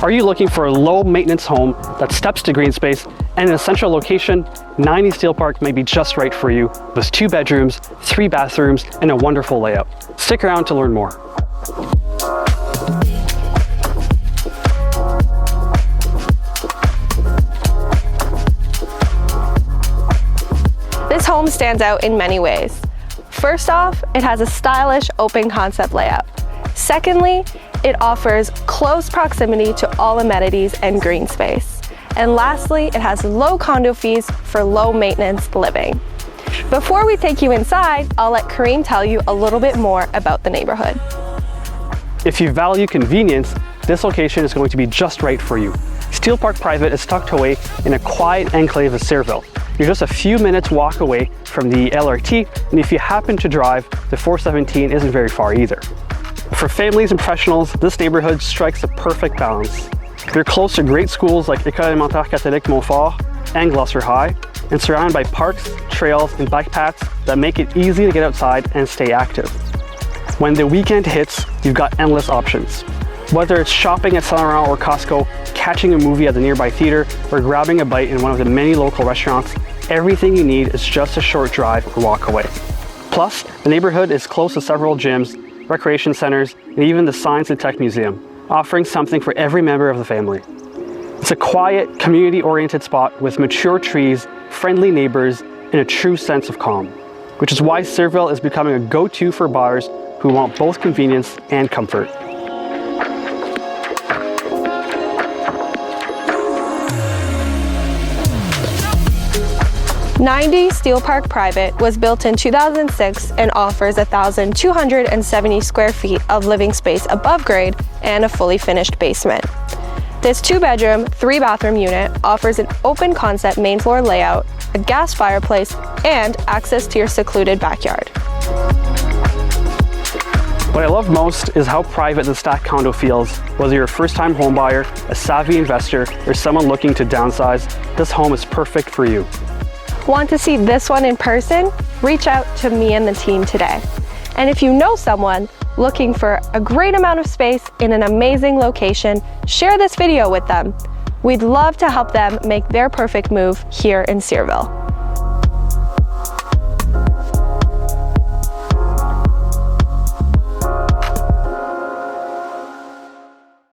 Are you looking for a low-maintenance home that steps to green space and in a central location? 90 Steele Park may be just right for you, with 2 bedrooms, 3 bathrooms, and a wonderful layout. Stick around to learn more. This home stands out in many ways. First off, it has a stylish open concept layout. Secondly, it offers close proximity to all amenities and green space. And lastly, it has low condo fees for low maintenance living. Before we take you inside, I'll let Kareem tell you a little bit more about the neighborhood. If you value convenience, this location is going to be just right for you. Steele Park Private is tucked away in a quiet enclave of Cyrville. You're just a few minutes walk away from the LRT, and if you happen to drive, the 417 isn't very far either. For families and professionals, this neighborhood strikes a perfect balance. You're close to great schools like École Élémentaire Catholique Montfort and Gloucester High, and surrounded by parks, trails, and bike paths that make it easy to get outside and stay active. When the weekend hits, you've got endless options. Whether it's shopping at Saint Laurent or Costco, catching a movie at the nearby theater, or grabbing a bite in one of the many local restaurants, everything you need is just a short drive or walk away. Plus, the neighborhood is close to several gyms, recreation centers, and even the Science and Tech Museum, offering something for every member of the family. It's a quiet, community-oriented spot with mature trees, friendly neighbors, and a true sense of calm, which is why Cyrville is becoming a go-to for buyers who want both convenience and comfort. "90 Steele Park Private" was built in 2006 and offers 1,270 square feet of living space above grade and a fully finished basement. This 2-bedroom, 3-bathroom unit offers an open concept main floor layout, a gas fireplace, and access to your secluded backyard. What I love most is how private the stacked condo feels. Whether you're a first-time homebuyer, a savvy investor, or someone looking to downsize, this home is perfect for you. Want to see this one in person? Reach out to me and the team today. And if you know someone looking for a great amount of space in an amazing location, share this video with them. We'd love to help them make their perfect move here in Cyrville.